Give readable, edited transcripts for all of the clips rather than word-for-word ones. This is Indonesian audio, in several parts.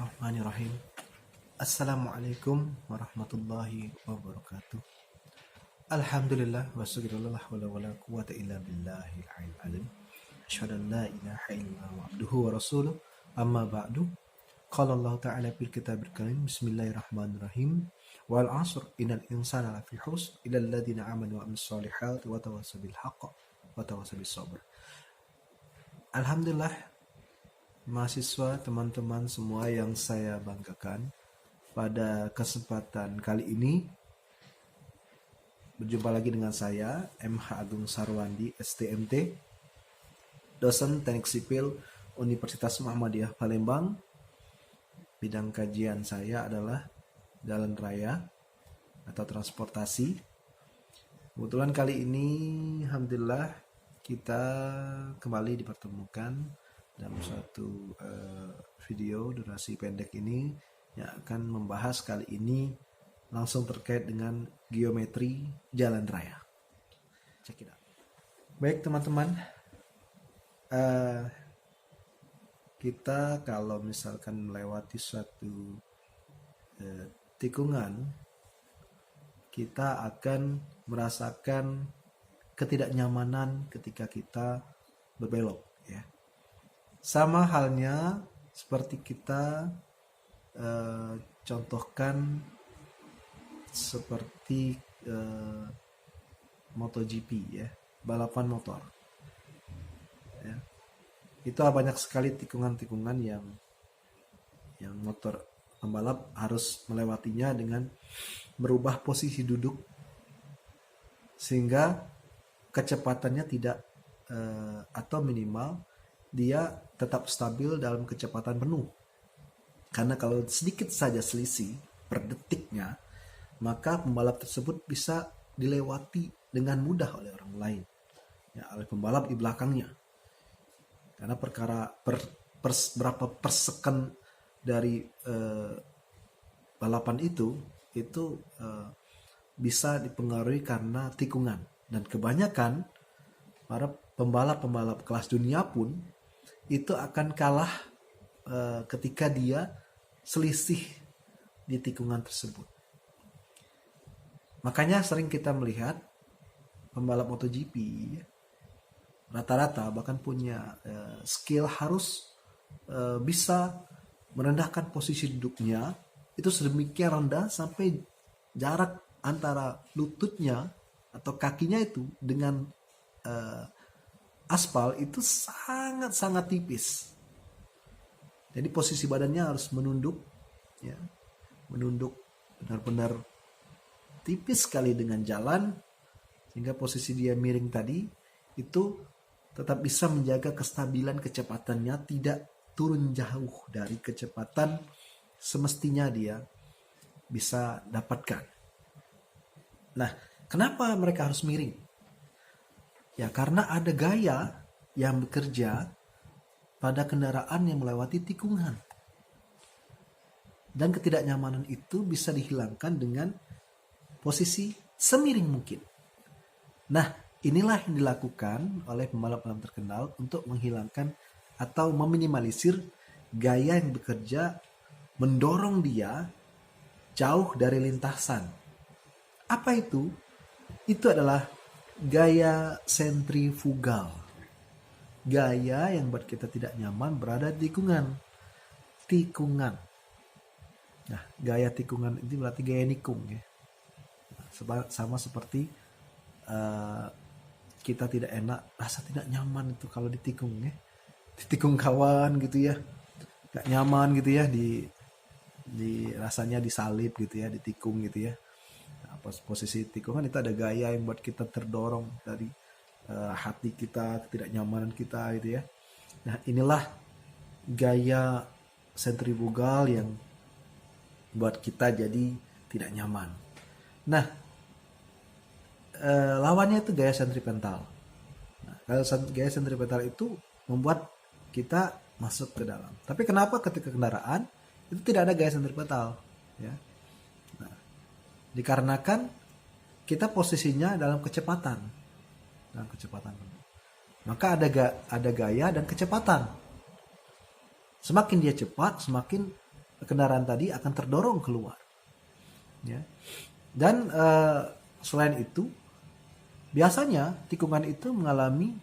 Bismillahirrahmanirrahim. Assalamualaikum warahmatullahi wabarakatuh. Alhamdulillah wa syukurillah wa la wala quwata illa billahil aliyyil azim. Asyhadu an la ilaha illallah wa abduhu wa rasuluh. Amma ba'du. Qala Allah Ta'ala fil kitabil karim. Bismillahirrahmanirrahim. Wal 'asr innal insana lafi khusr illa alladziina amanu wa 'amilus solihati wa tawassaw bil haqqi wa tawassaw bis sabr. Alhamdulillah, mahasiswa, teman-teman semua yang saya banggakan, pada kesempatan kali ini berjumpa lagi dengan saya, MH Agung Sarwandi, STMT, dosen Teknik Sipil Universitas Muhammadiyah Palembang. Bidang kajian saya adalah jalan raya atau transportasi. Kebetulan kali ini, alhamdulillah, kita kembali dipertemukan dalam suatu video durasi pendek ini yang akan membahas kali ini langsung terkait dengan geometri jalan raya. Check it out. Baik teman-teman, kita kalau misalkan melewati suatu tikungan, kita akan merasakan ketidaknyamanan ketika kita berbelok, ya. Sama halnya seperti kita contohkan seperti MotoGP, ya, balapan motor, ya. Itu banyak sekali tikungan-tikungan yang motor pembalap harus melewatinya dengan merubah posisi duduk sehingga kecepatannya tidak atau minimal dia tetap stabil dalam kecepatan penuh. Karena kalau sedikit saja selisih per detiknya, maka pembalap tersebut bisa dilewati dengan mudah oleh orang lain, ya, oleh pembalap di belakangnya. Karena perkara berapa per second dari balapan itu bisa dipengaruhi karena tikungan. Dan kebanyakan para pembalap-pembalap kelas dunia pun itu akan kalah ketika dia selisih di tikungan tersebut. Makanya sering kita melihat pembalap MotoGP rata-rata bahkan punya skill harus bisa merendahkan posisi duduknya itu sedemikian rendah sampai jarak antara lututnya atau kakinya itu dengan aspal itu sangat-sangat tipis. Jadi posisi badannya harus menunduk, ya, menunduk benar-benar tipis sekali dengan jalan sehingga posisi dia miring tadi itu tetap bisa menjaga kestabilan kecepatannya, tidak turun jauh dari kecepatan semestinya dia bisa dapatkan. Nah, kenapa mereka harus miring? Ya, karena ada gaya yang bekerja pada kendaraan yang melewati tikungan. Dan ketidaknyamanan itu bisa dihilangkan dengan posisi semiring mungkin. Nah, inilah yang dilakukan oleh pembalap-pembalap terkenal untuk menghilangkan atau meminimalisir gaya yang bekerja mendorong dia jauh dari lintasan. Apa itu? Itu adalah gaya sentrifugal. Gaya yang buat kita tidak nyaman berada di tikungan. Nah, gaya tikungan itu berarti gaya nikung, ya. Sama seperti kita tidak enak, rasa tidak nyaman itu kalau ditikung, ya. Ditikung kawan gitu, ya. Gak nyaman gitu, ya, di rasanya disalib gitu, ya, ditikung gitu, ya. Nah, posisi tikungan itu ada gaya yang buat kita terdorong dari hati kita, ketidaknyamanan kita gitu, ya. Nah, inilah gaya sentrifugal yang buat kita jadi tidak nyaman. Nah, lawannya itu gaya sentripetal. Nah, gaya sentripetal itu membuat kita masuk ke dalam. Tapi kenapa ketika kendaraan itu tidak ada gaya sentripetal, ya? Nah, dikarenakan kita posisinya dalam kecepatan. Maka ada gaya dan kecepatan. Semakin dia cepat, semakin kendaraan tadi akan terdorong keluar. Ya. Dan selain itu, biasanya tikungan itu mengalami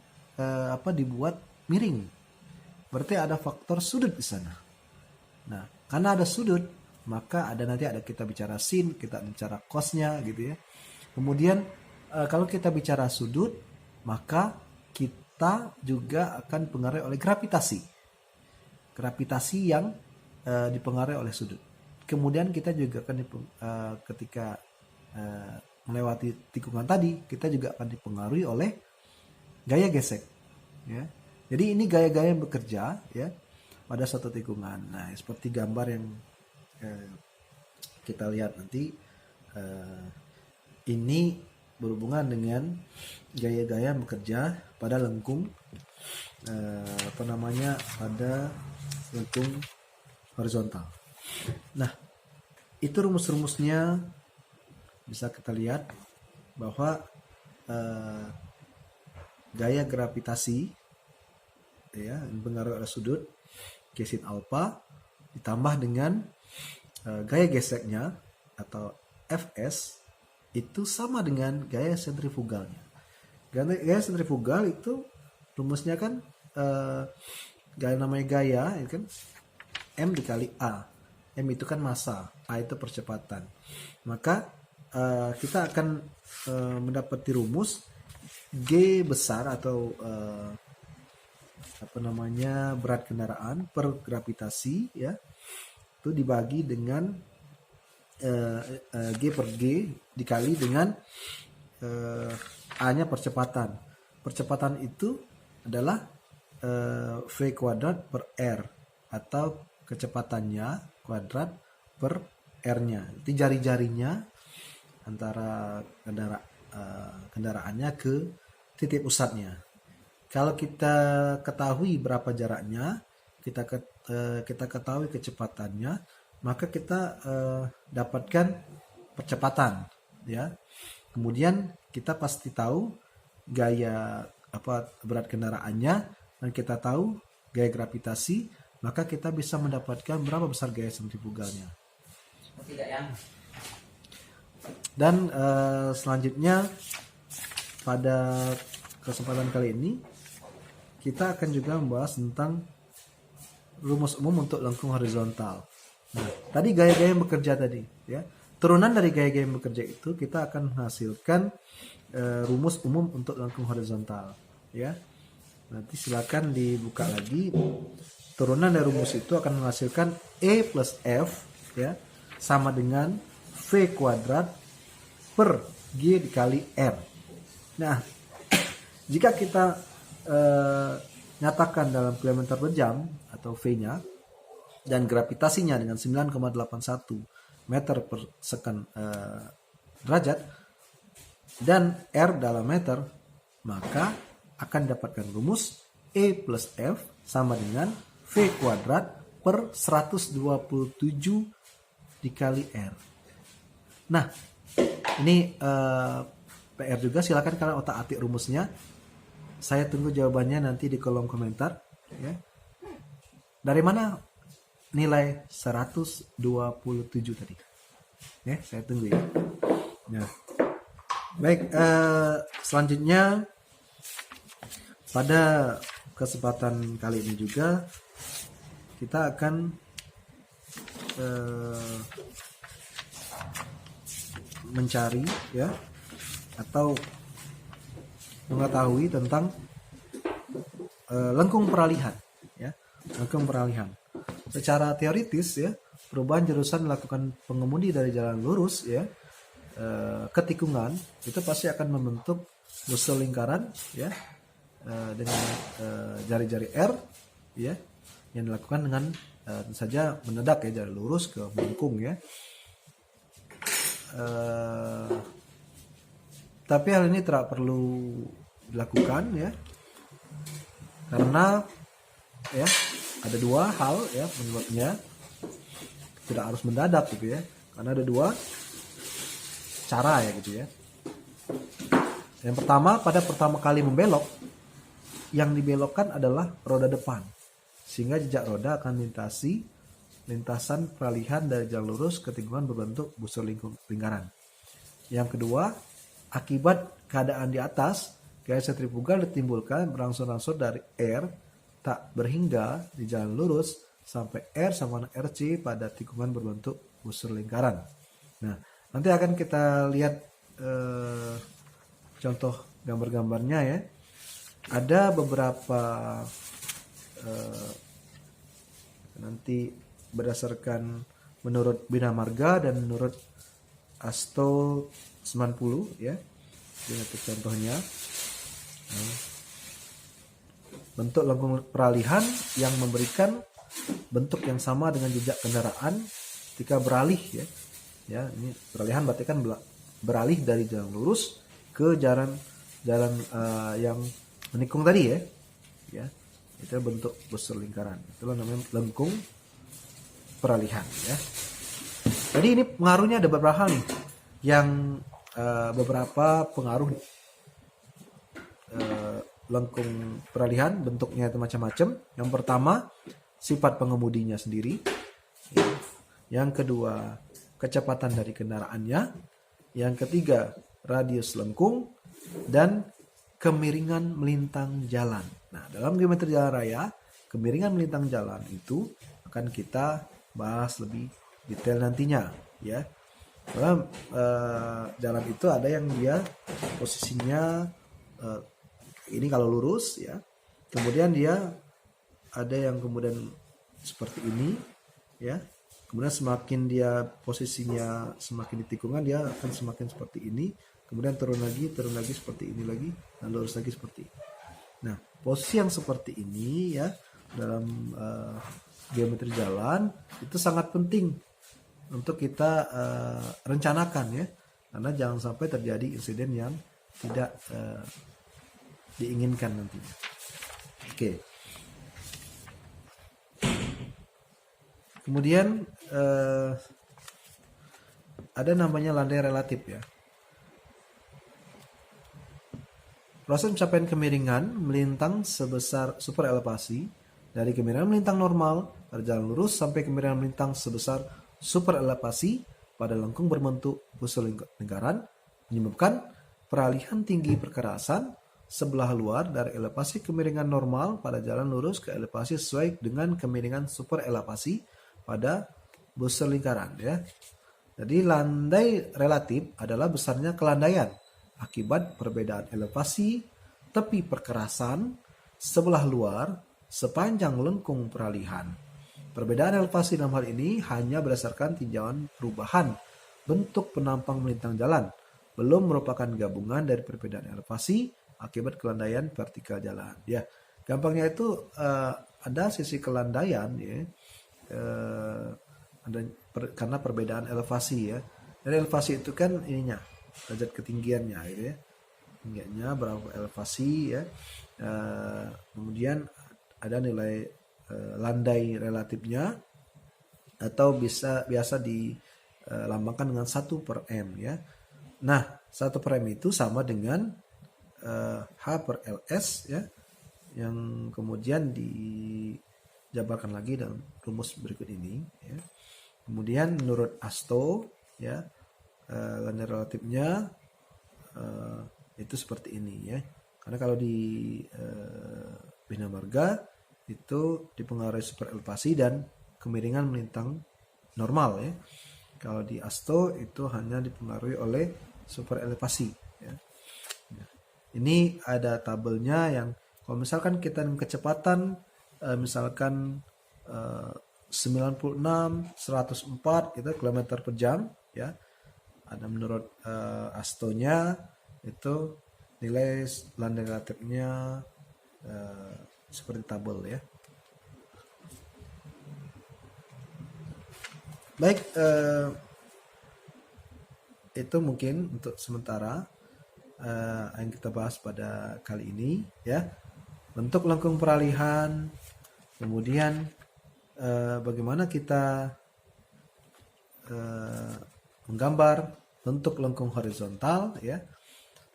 dibuat miring. Berarti ada faktor sudut di sana. Nah, karena ada sudut, maka nanti kita bicara sin, kita bicara cosnya gitu ya. Kemudian kalau kita bicara sudut, maka kita juga akan dipengaruhi oleh gravitasi. Gravitasi yang dipengaruhi oleh sudut. Kemudian kita juga akan ketika melewati tikungan tadi, kita juga akan dipengaruhi oleh gaya gesek. Ya. Jadi ini gaya-gaya yang bekerja ya pada suatu tikungan. Nah, seperti gambar yang kita lihat nanti, ini berhubungan dengan gaya-gaya yang bekerja pada lengkung pada lengkung horizontal. Nah, itu rumus-rumusnya bisa kita lihat bahwa gaya gravitasi ya mempengaruhi oleh sudut G sin alpha ditambah dengan gaya geseknya atau Fs itu sama dengan gaya sentrifugalnya. Gaya sentrifugal itu rumusnya kan namanya gaya ya kan, M dikali A. M itu kan massa, A itu percepatan. Maka kita akan mendapati rumus G besar atau berat kendaraan per gravitasi ya itu dibagi dengan G per G dikali dengan A-nya percepatan. Percepatan itu adalah V kuadrat per R atau kecepatannya kuadrat per R-nya. Itu jari-jarinya antara kendaraannya ke titik pusatnya. Kalau kita ketahui berapa jaraknya, kita ketahui kecepatannya, maka kita dapatkan percepatan, ya. Kemudian kita pasti tahu gaya berat kendaraannya dan kita tahu gaya gravitasi, maka kita bisa mendapatkan berapa besar gaya sentrifugalnya. Dan selanjutnya pada kesempatan kali ini kita akan juga membahas tentang rumus umum untuk lengkung horizontal. Nah, tadi gaya-gaya yang bekerja tadi, ya. Turunan dari gaya-gaya yang bekerja itu kita akan menghasilkan rumus umum untuk lengkung horizontal, ya. Nanti silakan dibuka lagi. Turunan dari rumus itu akan menghasilkan E plus F, ya, sama dengan V kuadrat per G dikali R. Nah, jika kita nyatakan dalam kilometer per jam atau V-nya dan gravitasinya dengan 9,81 meter per second derajat dan R dalam meter, maka akan dapatkan rumus E plus F sama dengan V kuadrat per 127 dikali R. Nah, ini PR juga, silakan kalian otak-atik rumusnya. Saya tunggu jawabannya nanti di kolom komentar, ya. Dari mana nilai 127 tadi? Ya, saya tunggu ya. Nah, baik, selanjutnya pada kesempatan kali ini juga kita akan mencari, ya, atau mengetahui tentang lengkung peralihan, ya, lengkung peralihan. Secara teoritis, ya, perubahan jurusan dilakukan pengemudi dari jalan lurus, ya, ke tikungan itu pasti akan membentuk busel lingkaran, ya, dengan jari-jari R, ya, yang dilakukan dengan tentu saja mendadak, ya, dari lurus ke melengkung, ya. Tapi hal ini tidak perlu dilakukan, ya, karena, ya, ada dua hal, ya, menurutnya tidak harus mendadak gitu, ya, karena ada dua cara, ya, gitu, ya. Yang pertama, pada pertama kali membelok, yang dibelokkan adalah roda depan, sehingga jejak roda akan melintasi lintasan peralihan dari jalan lurus ke tikungan berbentuk busur lingkaran. Yang kedua, akibat keadaan di atas, gaya sentrifugal ditimbulkan berangsur-angsur dari R tak berhingga di jalan lurus sampai R sama dengan RC pada tikungan berbentuk busur lingkaran. Nah, nanti akan kita lihat contoh gambar-gambarnya ya. Ada beberapa nanti berdasarkan menurut Bina Marga dan menurut Asto 90 ya. Ini contohnya. Bentuk lengkung peralihan yang memberikan bentuk yang sama dengan jejak kendaraan ketika beralih ya. Ya, ini peralihan berarti kan beralih dari jalan lurus ke jalan yang menikung tadi ya. Ya. Itu bentuk busur lingkaran. Itulah namanya lengkung peralihan ya. Jadi ini pengaruhnya ada beberapa hal nih. Yang beberapa pengaruh lengkung peralihan bentuknya itu macam-macam. Yang pertama, sifat pengemudinya sendiri. Ya. Yang kedua, kecepatan dari kendaraannya. Yang ketiga, radius lengkung dan kemiringan melintang jalan. Nah, dalam geometri jalan raya, kemiringan melintang jalan itu akan kita bahas lebih detail nantinya, ya. Karena jalan itu ada yang dia posisinya ini kalau lurus, ya. Kemudian dia ada yang kemudian seperti ini, ya. Kemudian semakin dia posisinya semakin di tikungan, dia akan semakin seperti ini. Kemudian turun lagi seperti ini lagi, dan lurus lagi seperti ini. Nah, posisi yang seperti ini ya dalam geometri jalan itu sangat penting untuk kita rencanakan ya, karena jangan sampai terjadi insiden yang tidak diinginkan nantinya. Oke. Kemudian ada namanya landai relatif ya. Proses pencapaian kemiringan melintang sebesar super elevasi dari kemiringan melintang normal pada jalan lurus sampai kemiringan melintang sebesar super elevasi pada lengkung berbentuk busur lingkaran menyebabkan peralihan tinggi perkerasan sebelah luar dari elevasi kemiringan normal pada jalan lurus ke elevasi sesuai dengan kemiringan super elevasi pada busur lingkaran ya. Jadi landai relatif adalah besarnya kelandaian akibat perbedaan elevasi tepi perkerasan sebelah luar sepanjang lengkung peralihan. Perbedaan elevasi dalam hal ini hanya berdasarkan tinjauan perubahan bentuk penampang melintang jalan, belum merupakan gabungan dari perbedaan elevasi akibat kelandaian vertikal jalan. Ya, gampangnya itu ada sisi kelandaian ya, karena perbedaan elevasi ya. Dan elevasi itu kan ininya derajat ketinggiannya gitu ya, tingginya berapa elevasi ya, kemudian ada nilai landai relatifnya atau biasa dilambangkan dengan 1/m ya. Nah 1/m itu sama dengan H/LS ya, yang kemudian dijabarkan lagi dalam rumus berikut ini ya. Kemudian menurut Asto ya, landai relatifnya itu seperti ini ya. Karena kalau di Bina Marga itu dipengaruhi super elevasi dan kemiringan melintang normal ya. Kalau di Asto itu hanya dipengaruhi oleh super elevasi ya. Ini ada tabelnya yang kalau misalkan kita dengan kecepatan misalkan 96, 104 gitu kilometer per jam ya. Ada menurut Astonya itu nilai landai relatifnya seperti tabel ya. Baik, itu mungkin untuk sementara yang kita bahas pada kali ini ya. Bentuk lengkung peralihan, kemudian bagaimana kita menggambar bentuk lengkung horizontal ya.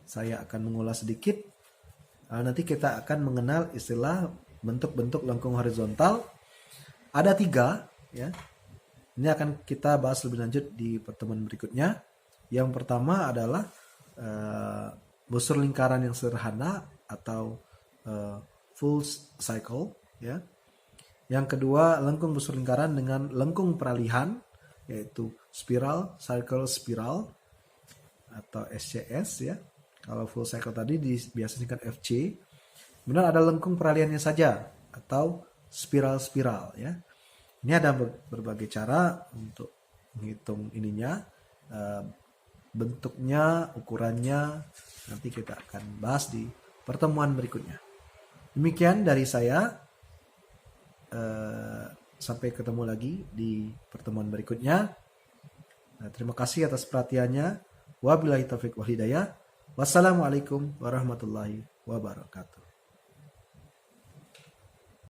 Saya akan mengulas sedikit. Nanti kita akan mengenal istilah bentuk-bentuk lengkung horizontal. Ada 3 ya. Ini akan kita bahas lebih lanjut di pertemuan berikutnya. Yang pertama adalah busur lingkaran yang sederhana atau full cycle, ya. Yang kedua, lengkung busur lingkaran dengan lengkung peralihan, yaitu spiral, circle spiral atau SCS, ya. Kalau full cycle tadi biasanya kan FC. Kemudian ada lengkung peralihannya saja atau spiral-spiral, ya. Ini ada berbagai cara untuk menghitung ininya, bentuknya, ukurannya, nanti kita akan bahas di pertemuan berikutnya. Demikian dari saya, sampai ketemu lagi di pertemuan berikutnya. Terima kasih atas perhatiannya. Wabillahi taufiq wal hidayah. Wassalamualaikum warahmatullahi wabarakatuh.